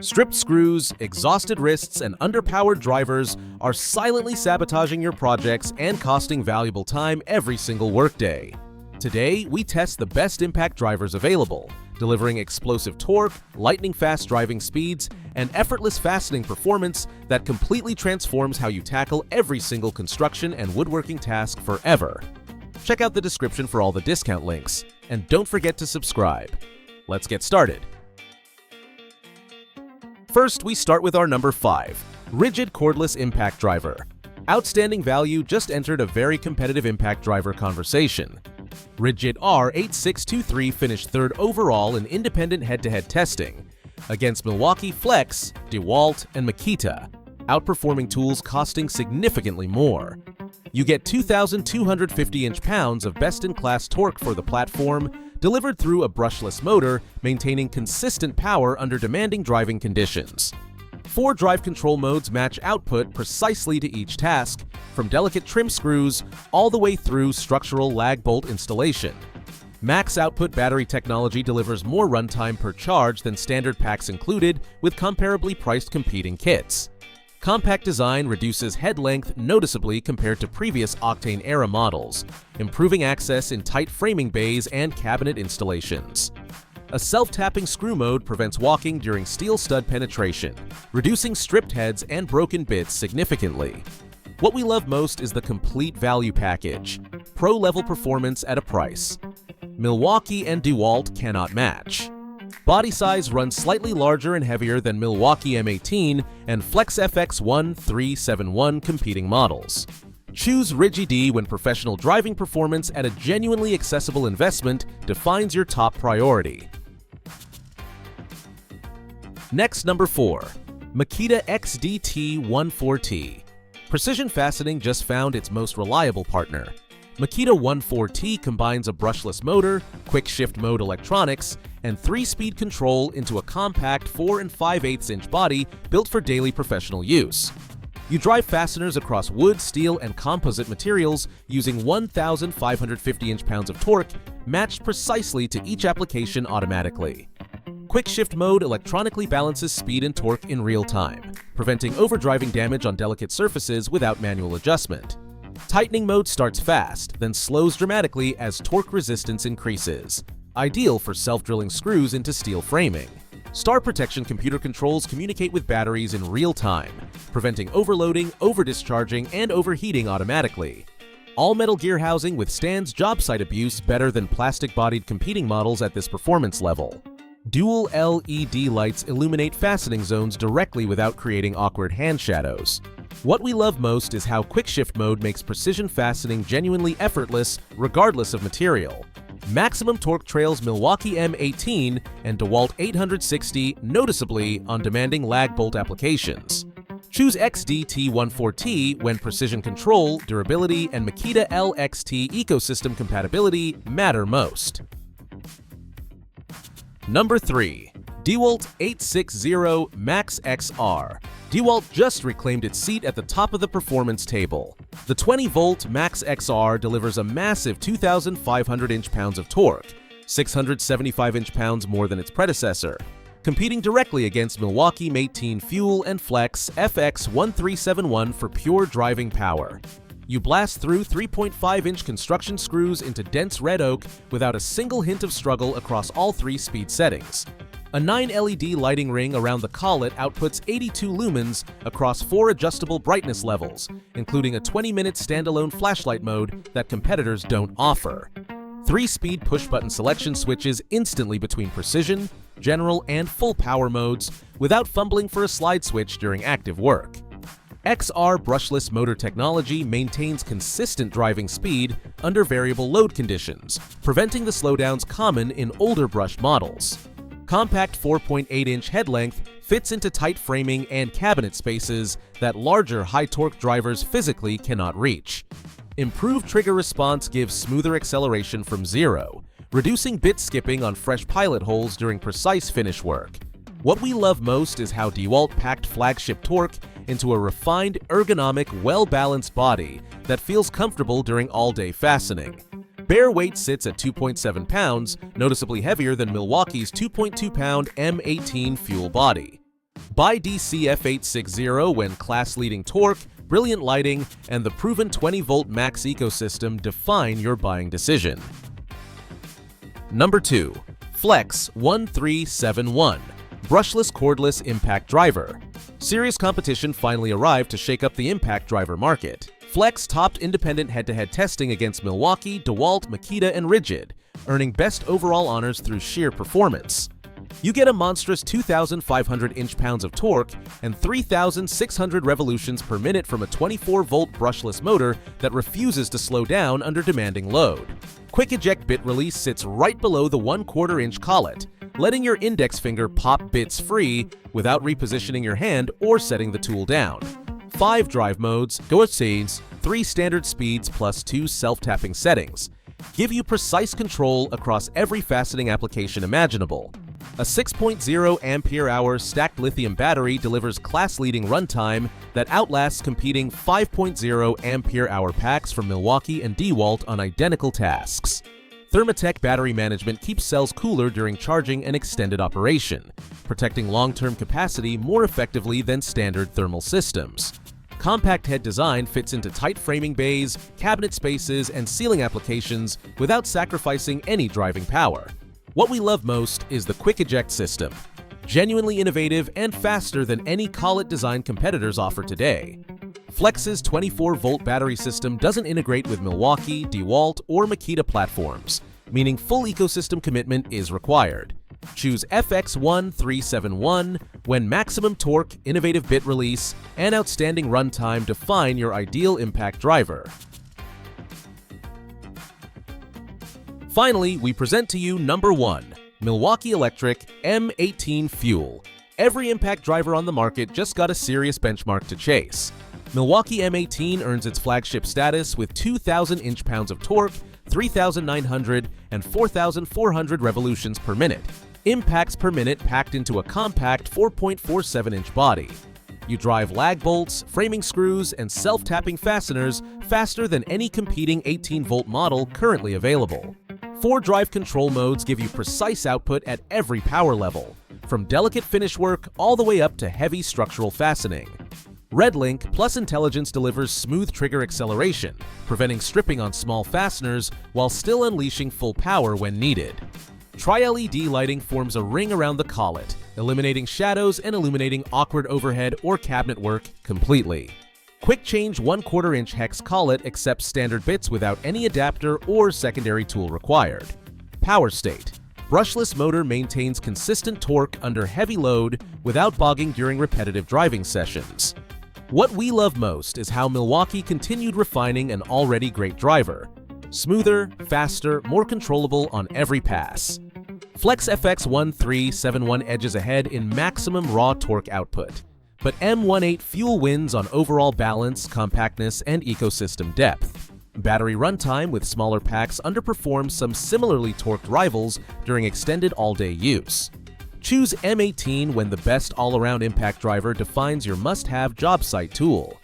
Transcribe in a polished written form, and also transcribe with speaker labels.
Speaker 1: Stripped screws, exhausted wrists, and underpowered drivers are silently sabotaging your projects and costing valuable time every single workday. Today, we test the best impact drivers available, delivering explosive torque, lightning-fast driving speeds, and effortless fastening performance that completely transforms how you tackle every single construction and woodworking task forever. Check out the description for all the discount links, and don't forget to subscribe. Let's get started. First, we start with our number 5, Ridgid Cordless Impact Driver. Outstanding value just entered a very competitive impact driver conversation. Ridgid R8623 finished 3rd overall in independent head-to-head testing against Milwaukee Flex, DeWalt, and Makita, outperforming tools costing significantly more. You get 2,250 inch-pounds of best-in-class torque for the platform, delivered through a brushless motor, maintaining consistent power under demanding driving conditions. 4 drive control modes match output precisely to each task, from delicate trim screws all the way through structural lag bolt installation. Max output battery technology delivers more runtime per charge than standard packs included with comparably priced competing kits. Compact design reduces head length noticeably compared to previous Octane-era models, improving access in tight framing bays and cabinet installations. A self-tapping screw mode prevents walking during steel stud penetration, reducing stripped heads and broken bits significantly. What we love most is the complete value package, pro-level performance at a price Milwaukee and DeWalt cannot match. Body size runs slightly larger and heavier than Milwaukee M18 and Flex FX1371 competing models. Choose Ridgid when professional driving performance at a genuinely accessible investment defines your top priority. Next, number 4, Makita XDT14T. Precision fastening just found its most reliable partner. Makita 14T combines a brushless motor, quick shift mode electronics, and 3-speed control into a compact 4 5/8 inch body built for daily professional use. You drive fasteners across wood, steel, and composite materials using 1,550 inch-pounds of torque, matched precisely to each application automatically. Quick shift mode electronically balances speed and torque in real time, preventing overdriving damage on delicate surfaces without manual adjustment. Tightening mode starts fast, then slows dramatically as torque resistance increases, ideal for self-drilling screws into steel framing. Star protection computer controls communicate with batteries in real time, preventing overloading, over-discharging, and overheating automatically. All-metal gear housing withstands job site abuse better than plastic-bodied competing models at this performance level. Dual LED lights illuminate fastening zones directly without creating awkward hand shadows. What we love most is how quick shift mode makes precision fastening genuinely effortless regardless of material. Maximum torque trails Milwaukee M18 and DeWalt 860 noticeably on demanding lag bolt applications. Choose XDT14T when precision control, durability, and Makita LXT ecosystem compatibility matter most. Number 3, DeWalt 860 Max XR. DeWalt just reclaimed its seat at the top of the performance table. The 20-volt Max XR delivers a massive 2,500 inch-pounds of torque, 675 inch-pounds more than its predecessor, competing directly against Milwaukee M18 Fuel and Flex FX1371 for pure driving power. You blast through 3.5-inch construction screws into dense red oak without a single hint of struggle across all 3 speed settings. A 9 LED lighting ring around the collet outputs 82 lumens across 4 adjustable brightness levels, including a 20-minute standalone flashlight mode that competitors don't offer. 3-speed push-button selection switches instantly between precision, general, and full power modes without fumbling for a slide switch during active work. XR brushless motor technology maintains consistent driving speed under variable load conditions, preventing the slowdowns common in older brush models. Compact 4.8-inch head length fits into tight framing and cabinet spaces that larger high-torque drivers physically cannot reach. Improved trigger response gives smoother acceleration from 0, reducing bit skipping on fresh pilot holes during precise finish work. What we love most is how DeWalt packed flagship torque into a refined, ergonomic, well-balanced body that feels comfortable during all-day fastening. Bare weight sits at 2.7 pounds, noticeably heavier than Milwaukee's 2.2-pound M18 Fuel body. Buy DCF860 when class-leading torque, brilliant lighting, and the proven 20-volt max ecosystem define your buying decision. Number 2. Flex 1371 Brushless Cordless Impact Driver. Serious competition finally arrived to shake up the impact driver market. Flex topped independent head-to-head testing against Milwaukee, DeWalt, Makita, and Ridgid, earning best overall honors through sheer performance. You get a monstrous 2,500 inch-pounds of torque and 3,600 revolutions per minute from a 24-volt brushless motor that refuses to slow down under demanding load. Quick eject bit release sits right below the 1/4 inch collet, letting your index finger pop bits free without repositioning your hand or setting the tool down. 5 drive modes, go scenes, 3 standard speeds plus 2 self-tapping settings give you precise control across every faceting application imaginable. A 6.0 ampere-hour stacked lithium battery delivers class-leading runtime that outlasts competing 5.0 ampere-hour packs from Milwaukee and DeWalt on identical tasks. Thermatec battery management keeps cells cooler during charging and extended operation, protecting long-term capacity more effectively than standard thermal systems. Compact head design fits into tight framing bays, cabinet spaces, and ceiling applications without sacrificing any driving power. What we love most is the quick eject system, genuinely innovative and faster than any collet design competitors offer today. Flex's 24-volt battery system doesn't integrate with Milwaukee, DeWalt, or Makita platforms, meaning full ecosystem commitment is required. Choose FX1371 when maximum torque, innovative bit release, and outstanding runtime define your ideal impact driver. Finally, we present to you number 1, Milwaukee Electric M18 Fuel. Every impact driver on the market just got a serious benchmark to chase. Milwaukee M18 earns its flagship status with 2,000 inch-pounds of torque, 3,900 and 4,400 revolutions per minute. Impacts per minute packed into a compact 4.47-inch body. You drive lag bolts, framing screws, and self-tapping fasteners faster than any competing 18-volt model currently available. 4 drive control modes give you precise output at every power level, from delicate finish work all the way up to heavy structural fastening. RedLink Plus Intelligence delivers smooth trigger acceleration, preventing stripping on small fasteners while still unleashing full power when needed. Tri-LED lighting forms a ring around the collet, eliminating shadows and illuminating awkward overhead or cabinet work completely. Quick change 1/4 inch hex collet accepts standard bits without any adapter or secondary tool required. Power state. Brushless motor maintains consistent torque under heavy load without bogging during repetitive driving sessions. What we love most is how Milwaukee continued refining an already great driver. Smoother, faster, more controllable on every pass. Flex FX1371 edges ahead in maximum raw torque output, but M18 Fuel wins on overall balance, compactness, and ecosystem depth. Battery runtime with smaller packs underperforms some similarly torqued rivals during extended all-day use. Choose M18 when the best all-around impact driver defines your must-have job site tool.